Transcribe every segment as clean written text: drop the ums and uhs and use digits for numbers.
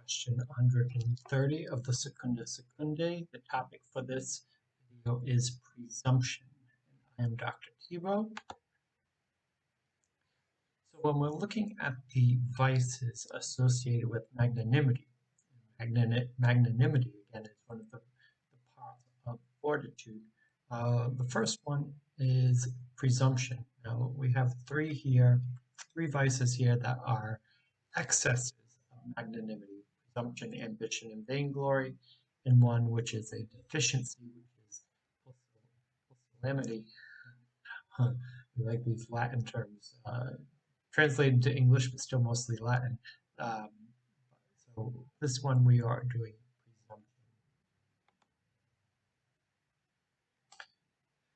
question 130 of the Secunda Secundae. The topic for this video is presumption. I am Dr. Thibault. So when we're looking at the vices associated with magnanimity, magnanimity again is one of the parts of fortitude. The first one is presumption. Now we have three vices here that are excesses of magnanimity: presumption, ambition, and vainglory, and one which is a deficiency, which is pusillanimity. We like these Latin terms, translated to English, but still mostly Latin. So this one we are doing presumption.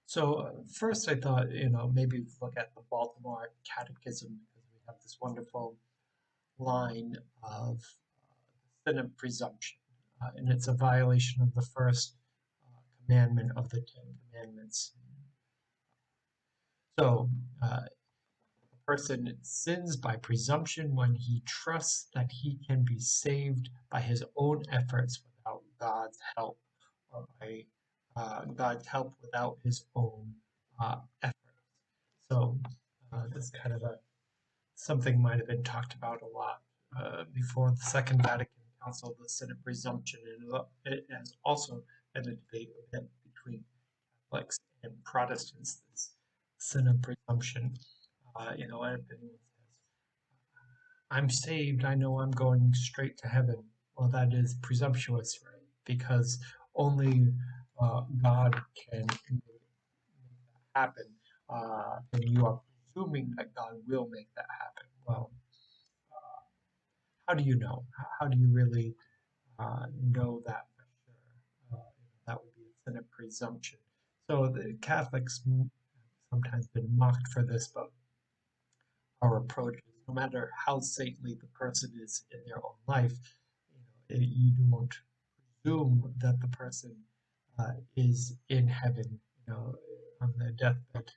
So first I thought, maybe look at the Baltimore Catechism, because we have this wonderful line of sin of presumption, and it's a violation of the first commandment of the 10 Commandments. So a person sins by presumption when he trusts that he can be saved by his own efforts without God's help, or by God's help without his own efforts. So this kind of something might have been talked about a lot before the Second Vatican Council, the sin of presumption, and it has also been a debate between Catholics and Protestants. This sin of presumption, and if anyone says, "I'm saved, I know I'm going straight to heaven," well, that is presumptuous, right? Because only God can make that happen, and you are presuming that God will make that happen. Well, how do you know? How do you really know that for sure? That would be a sin of presumption. So the Catholics have sometimes been mocked for this, but our approach is, no matter how saintly the person is in their own life, you don't presume that the person is in heaven. On the deathbed, the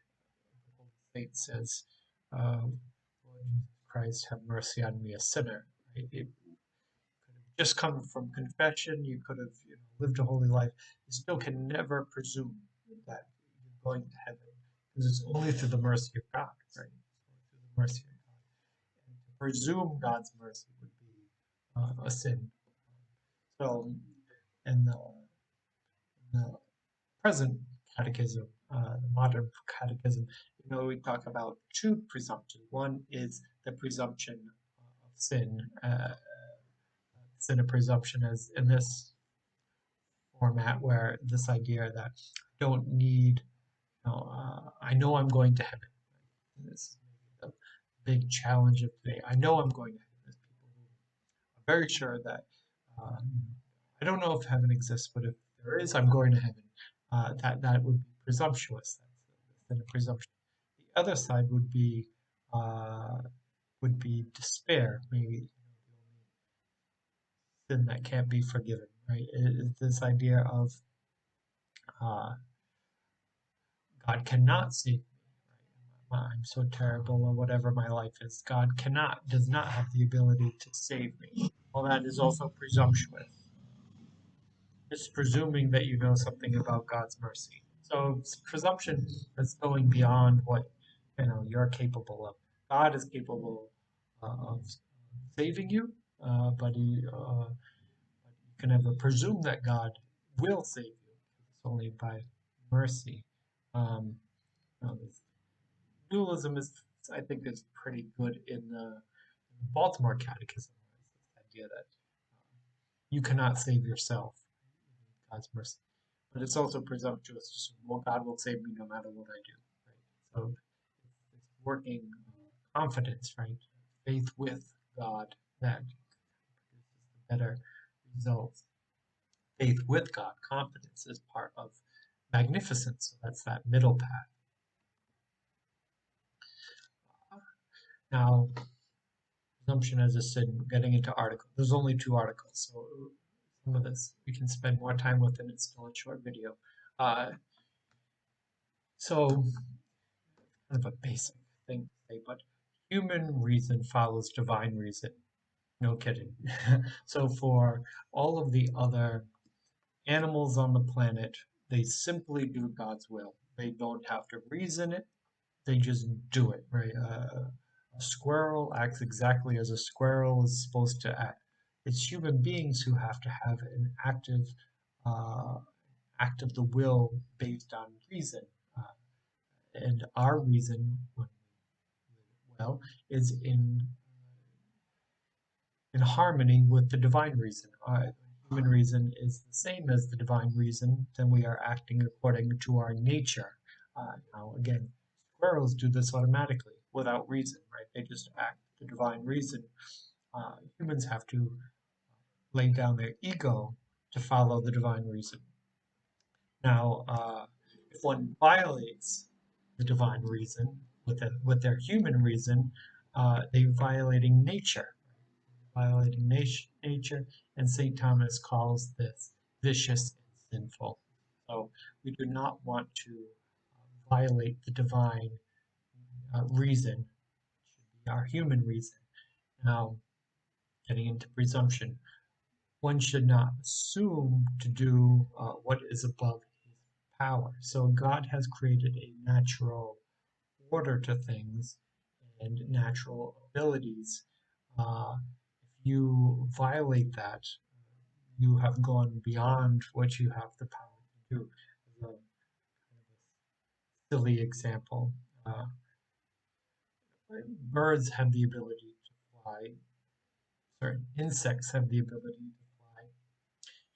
Holy Saint says, "Lord Jesus Christ, have mercy on me, a sinner." Right? It could have just come from confession. You could have lived a holy life. You still can never presume that you're going to heaven, because it's only through the mercy of God, right? Through the mercy of God. And to presume God's mercy would be a sin. So, in the present catechism, the modern catechism, we talk about two presumptions. One is the presumption of sin, sin of presumption, as in this format, where this idea that I don't need, I know I'm going to heaven. And this is maybe the big challenge of today. I know I'm going to heaven. There's people who are very sure that I don't know if heaven exists, but if there is, I'm going to heaven. That would be presumptuous. That's the sin of presumption. The other side would be despair. Maybe sin that can't be forgiven. Right? It's this idea of God cannot save me. Right? I'm so terrible, or whatever my life is. God does not have the ability to save me. Well, that is also presumptuous. It's presuming that you know something about God's mercy. So presumption is going beyond what you're capable of. God is capable of saving you, but you can never presume that God will save you. It's only by mercy. Dualism I think, is pretty good in the Baltimore Catechism. This idea that you cannot save yourself. God's mercy. But it's also presumptuous to assume, well, God will save me no matter what I do. Right? So it's working confidence, right? Faith with God that produces the better results. Faith with God, confidence, is part of magnificence. So that's that middle path. Now, presumption as a sin, getting into articles. There's only 2 articles, so some of this we can spend more time with, and it's still a short video. So, kind of a basic thing to say, but human reason follows divine reason. No kidding. So for all of the other animals on the planet, they simply do God's will. They don't have to reason it, they just do it, right? A squirrel acts exactly as a squirrel is supposed to act. It's human beings who have to have an uh, act of the will based on reason. Uh, and our reason, well, is in harmony with the divine reason. Human reason is the same as the divine reason, then we are acting according to our nature. Now, again, squirrels do this automatically without reason, right? They just act the divine reason. Humans have to lay down their ego to follow the divine reason. Now, if one violates the divine reason with their human reason, they're violating nature, violating nature, and St. Thomas calls this vicious and sinful. So we do not want to violate the divine reason, our human reason. Now, getting into presumption, one should not assume to do what is above his power. So God has created a natural order to things and natural abilities. If you violate that, you have gone beyond what you have the power to do. As a silly example, uh, birds have the ability to fly, certain insects have the ability to fly.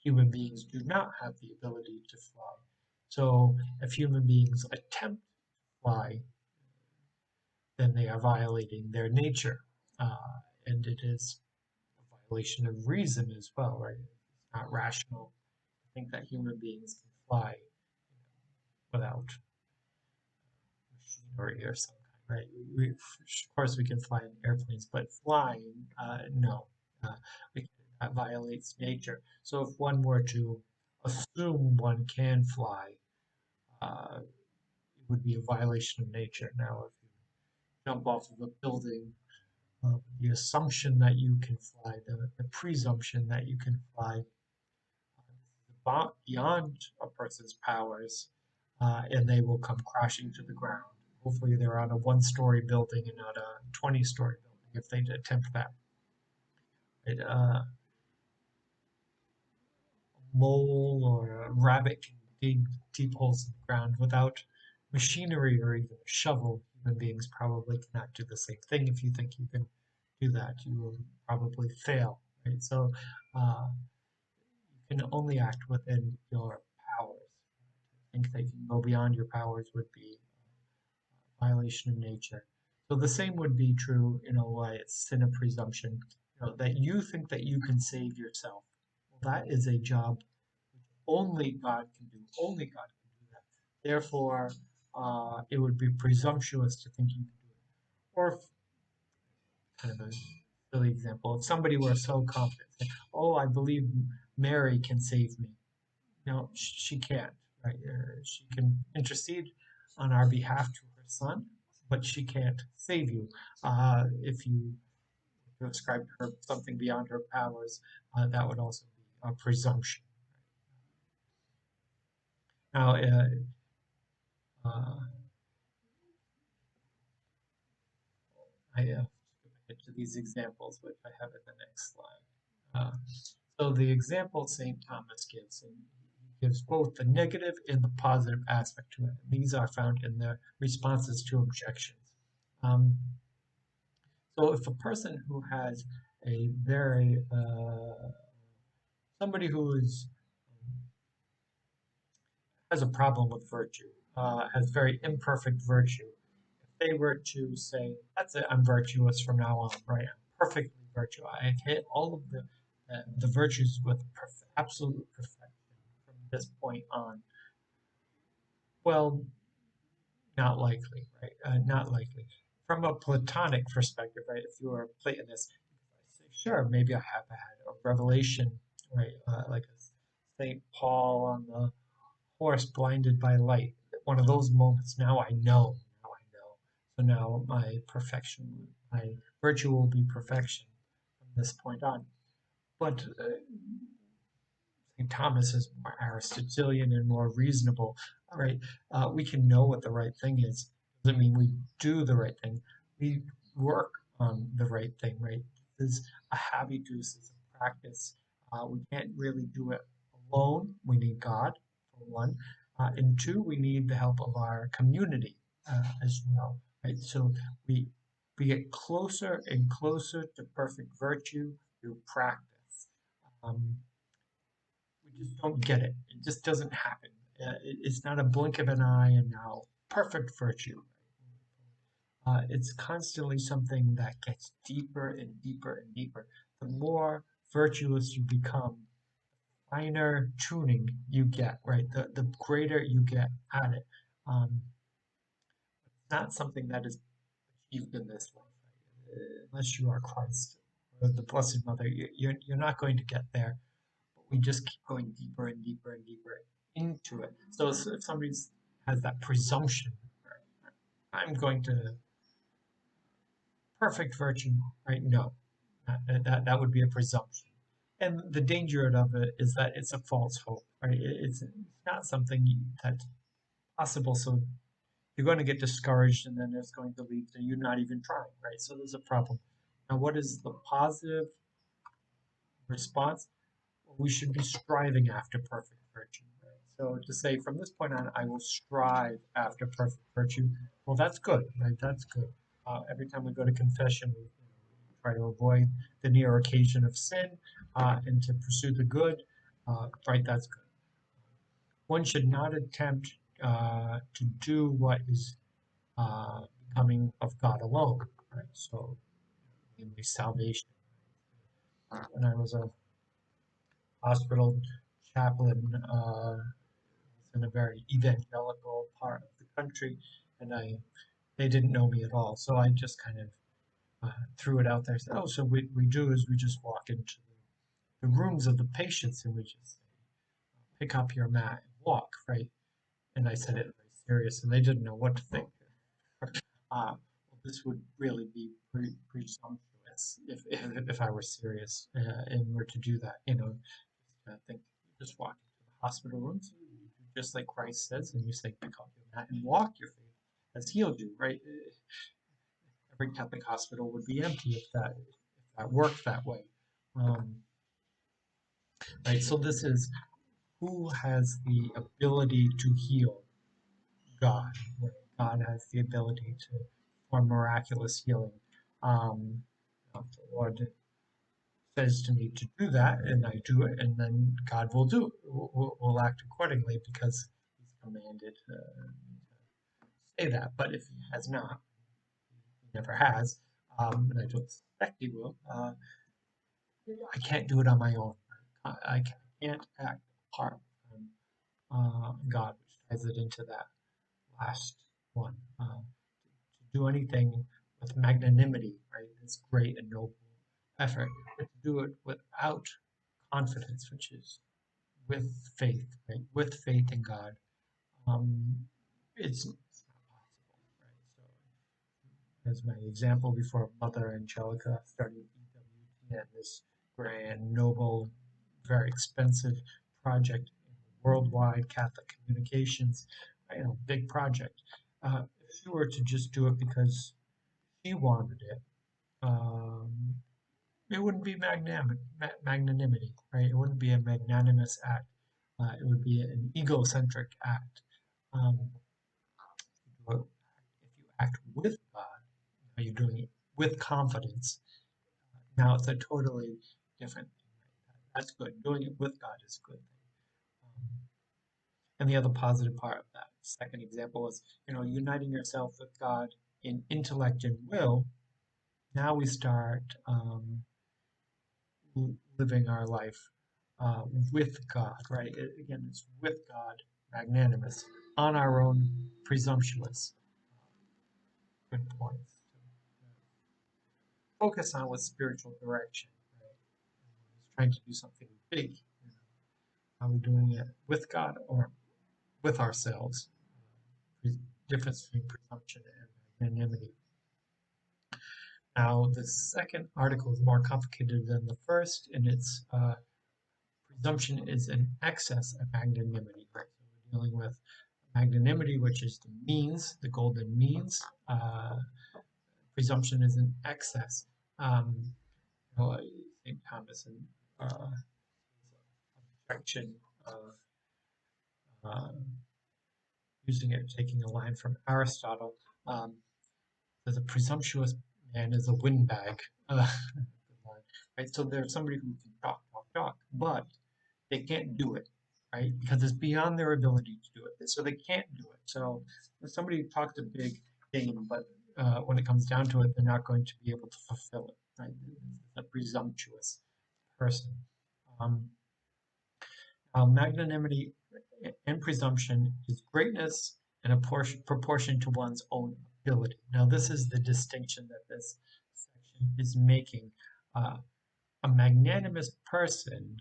Human beings do not have the ability to fly. So if human beings attempt to fly, then they are violating their nature. And it is a violation of reason as well, right? It's not rational to think that human beings can fly without machinery or some kind, right? Of course, we can fly in airplanes, but flying, no. Uh, that violates nature. So if one were to assume one can fly, it would be a violation of nature. Now, if you jump off of a building, the assumption that you can fly, the presumption that you can fly, beyond a person's powers, and they will come crashing to the ground. Hopefully, they're on a one-story building and not a 20-story building if they attempt that. It, mole or a rabbit can dig deep holes in the ground without machinery or even a shovel. Human beings probably cannot do the same thing. If you think you can do that, you will probably fail. Right? So you can only act within your powers. Think that you can go beyond your powers would be a violation of nature. So the same would be true, why it's sin of presumption, that you think that you can save yourself. Well, that is a job only God can do. Only God can do that. Therefore, it would be presumptuous to think you can do it. Or kind of a silly example, if somebody were so confident, say, "Oh, I believe Mary can save me." No, she can't. Right? She can intercede on our behalf to her son, but she can't save you. If you ascribe to her something beyond her powers, that would also be a presumption. Now, uh, I get to these examples, which I have in the next slide. So the example St. Thomas gives, and he gives both the negative and the positive aspect to it. And these are found in the responses to objections. So if a person who has a very, somebody who has a problem with virtue, has very imperfect virtue, if they were to say, "That's it, I'm virtuous from now on, right? I'm perfectly virtuous. I hit all of the virtues with absolute perfection from this point on." Well, not likely, right? Not likely. From a Platonic perspective, right? If you were a Platonist, say, sure, maybe I have had a revelation, right? Like a Saint Paul on the horse blinded by light. One of those moments. Now I know. Now I know. So now my perfection, my virtue will be perfection from this point on. But St. Thomas is more Aristotelian and more reasonable. All right, we can know what the right thing is. Doesn't mean we do the right thing. We work on the right thing, right? This is a habitus, it's a practice. We can't really do it alone. We need God, for one. And two, we need the help of our community as well, right? So we we get closer and closer to perfect virtue through practice. Um, we just don't get it. It just doesn't happen. It's not a blink of an eye and now perfect virtue. It's constantly something that gets deeper and deeper and deeper. The more virtuous you become, finer tuning you get, right? The greater you get at it. It's not something that is achieved in this life, right? Unless you are Christ or the Blessed Mother, you're not going to get there. We just keep going deeper and deeper and deeper into it. So if somebody has that presumption, right, I'm going to perfect virtue, right? No, that would be a presumption. And the danger of it is that it's a false hope, right? It's not something that's possible. So you're going to get discouraged, and then it's going to lead to you not even trying, right? So there's a problem. Now, what is the positive response? We should be striving after perfect virtue. Right? So to say from this point on, I will strive after perfect virtue, well, that's good, right? That's good. Every time we go to confession, we try to avoid the near occasion of sin and to pursue the good, right? That's good. One should not attempt to do what is becoming of God alone, right? So, namely salvation. When I was a hospital chaplain in a very evangelical part of the country, and they didn't know me at all. So I just kind of threw it out there. Said, "Oh, so we do is we just walk into the rooms of the patients and we just pick up your mat and walk, right?" And I said it very serious, and they didn't know what to think. Well, this would really be presumptuous if I were serious and were to do that. I think you just walk into the hospital rooms, just like Christ says, and you say, pick up your mat and walk. Your faith has healed you, right? Every Catholic hospital would be empty if that worked that way. Um, right. So this is who has the ability to heal. God. Right? God has the ability to perform miraculous healing. Um, the Lord says to me to do that, and I do it, and then God will do it. We'll act accordingly because He's commanded to say that. But if He has not, He never has, and I don't suspect He will, I can't do it on my own. I can't act apart from God, which ties it into that last one. To do anything with magnanimity, right? It's great and noble effort, but to do it without confidence, which is with faith, right? With faith in God, um, it's not possible, right? So, as my example before, Mother Angelica started EWTN, this grand, noble, very expensive project, worldwide Catholic communications, big project. If she were to just do it because she wanted it, um, it wouldn't be magnanimity, right? It wouldn't be a magnanimous act. It would be an egocentric act. Um, if you act with God, you're doing it with confidence. Now it's a totally different thing. Right? That's good. Doing it with God is a good thing. And the other positive part of that second example was, uniting yourself with God in intellect and will. Now we start living our life with God, right? Again, it's with God, magnanimous, on our own, presumptuous. Good points. Focus on with spiritual direction, right? He's trying to do something big. Are we doing it with God or with ourselves? Difference between presumption and magnanimity. Now, the second article is more complicated than the first, and its presumption is an excess of magnanimity. Right? So we're dealing with magnanimity, which is the means, the golden means. Presumption is an excess. St. Thomas and objection, uh, using it, taking a line from Aristotle, says a presumptuous man is a windbag. Right? So there's somebody who can talk, but they can't do it, right? Because it's beyond their ability to do it. So they can't do it. So if somebody talks a big game, but when it comes down to it, they're not going to be able to fulfill it, right? It's a presumptuous person. Magnanimity and presumption is greatness in a proportion to one's own ability. Now, this is the distinction that this section is making. A magnanimous person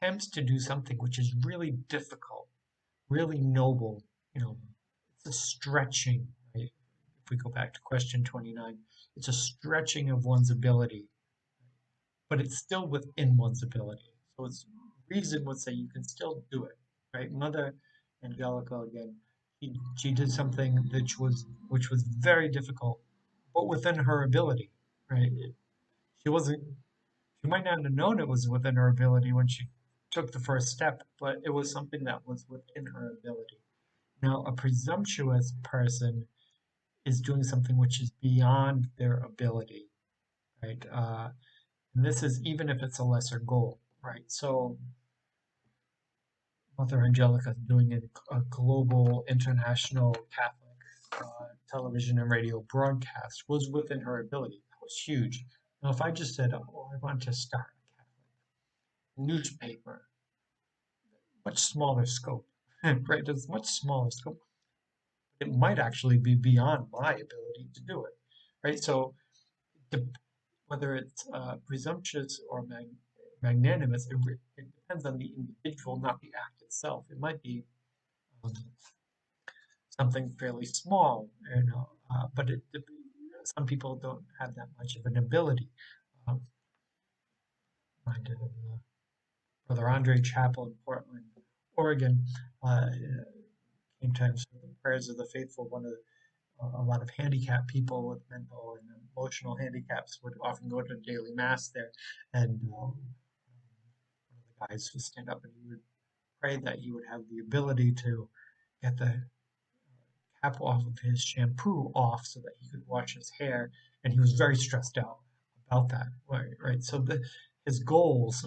attempts to do something which is really difficult, really noble. It's a stretching, right? If we go back to question 29, it's a stretching of one's ability, but it's still within one's ability. So it's reason would say you can still do it, right? Mother Angelica again, she did something which was very difficult, but within her ability, right? She wasn't She might not have known it was within her ability when she took the first step, but it was something that was within her ability. Now, a presumptuous person is doing something which is beyond their ability, right? And this is even if it's a lesser goal, right? So, Mother Angelica is doing a global, international Catholic television and radio broadcast was within her ability. That was huge. Now, if I just said, "Oh, I want to start a Catholic newspaper," much smaller scope, right? It's much smaller scope. It might actually be beyond my ability to do it, right? So, whether it's presumptuous or magnanimous, it depends on the individual, not the act itself. It might be um, something fairly small, but some people don't have that much of an ability. Um, Reminded of Brother Andre Chapel in Portland, Oregon. Came to the prayers of the faithful. A lot of handicapped people with mental and emotional handicaps would often go to daily mass there, and one of the guys would stand up and he would pray that he would have the ability to get the cap off of his shampoo off so that he could wash his hair, and he was very stressed out about that. Right? So his goals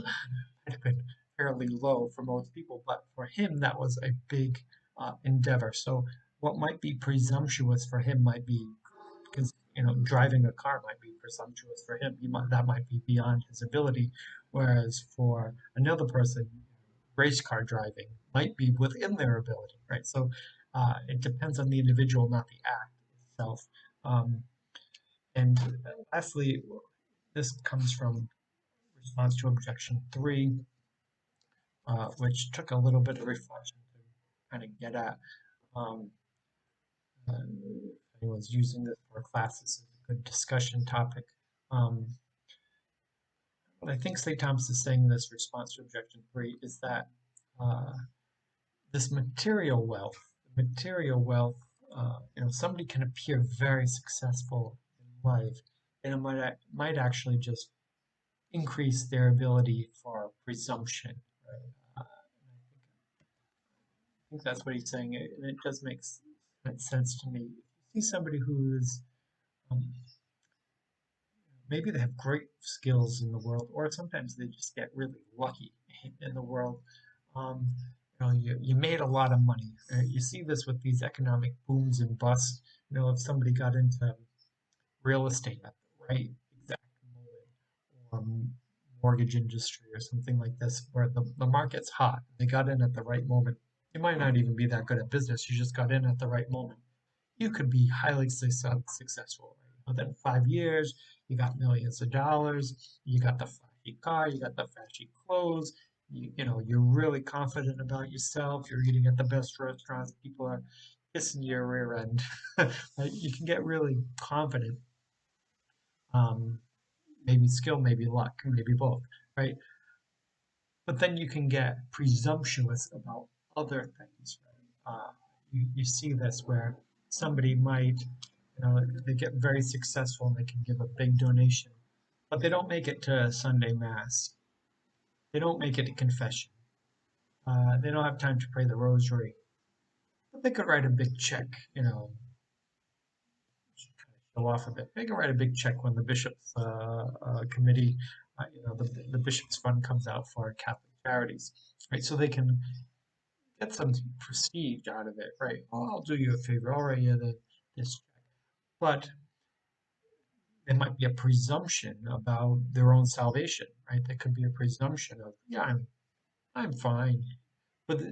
might have been fairly low for most people, but for him that was a big endeavor. So what might be presumptuous for him might be because driving a car might be presumptuous for him. That might be beyond his ability, whereas for another person, race car driving might be within their ability, right? So it depends on the individual, not the act itself. Um, and lastly, this comes from response to objection 3, which took a little bit of reflection to kind of get at. If anyone's using this for class, this is a good discussion topic. What I think St. Thomas is saying in this response to objection 3 is that uh, this material wealth, somebody can appear very successful in life, and it might actually just increase their ability for presumption. Right? I think that's what he's saying, and it does make sense to me. If you see somebody who's um, maybe they have great skills in the world, or sometimes they just get really lucky in the world. Um, you made a lot of money. You see this with these economic booms and busts. If somebody got into real estate at the right exact moment, or mortgage industry or something like this, where the market's hot, they got in at the right moment. You might not even be that good at business. You just got in at the right moment. You could be highly successful. Right? Within 5 years, you got millions of dollars. You got the flashy car. You got the flashy clothes. You're really confident about yourself. You're eating at the best restaurants. People are kissing your rear end. Right? You can get really confident. maybe skill, maybe luck, maybe both, right? But then you can get presumptuous about other things. Right? You see this where somebody might, they get very successful and they can give a big donation, but they don't make it to Sunday Mass. They don't make it to confession. They don't have time to pray the rosary, but they could write a big check, show off a bit. They can write a big check when the bishop's committee, the bishop's fund comes out for Catholic charities, right? So they can get some prestige out of it, right? Oh, I'll do you a favor. I'll write you this check. But there might be a presumption about their own salvation, right? There could be a presumption of, yeah, I'm fine. But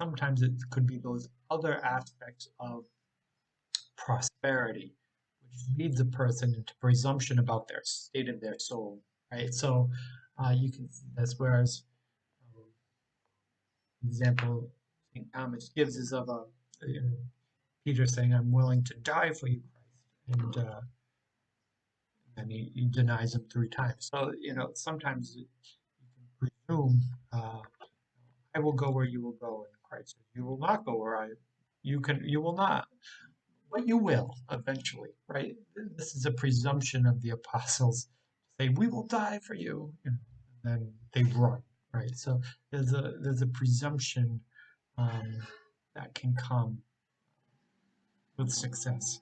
sometimes it could be those other aspects of prosperity, which leads a person into presumption about their state of their soul, right? So you can see this, whereas example St. Thomas gives is of Peter saying, "I'm willing to die for you, Christ," and he denies him 3 times. So sometimes you can presume, "I will go where you will go," and Christ says, "You will not go where you will not." But you will eventually, right? This is a presumption of the apostles. Say, "We will die for you," and then they run, right? So there's a presumption that can come with success.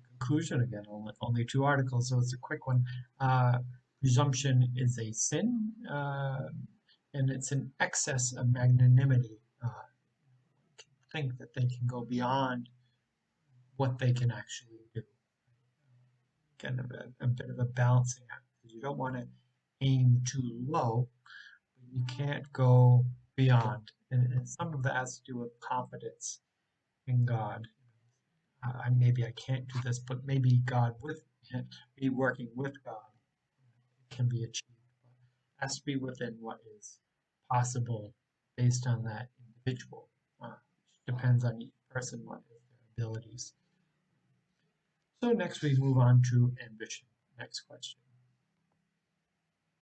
Conclusion again, only 2 articles, so it's a quick one. Presumption is a sin, and it's an excess of magnanimity. Think that they can go beyond what they can actually do. Kind of a bit of a balancing act, because you don't want to aim too low, but you can't go beyond. And some of that has to do with confidence in God. Maybe I can't do this, but maybe God with me working with God can be achieved. But it has to be within what is possible based on that individual. Which depends on each person, what is their abilities. So next we move on to ambition. Next question.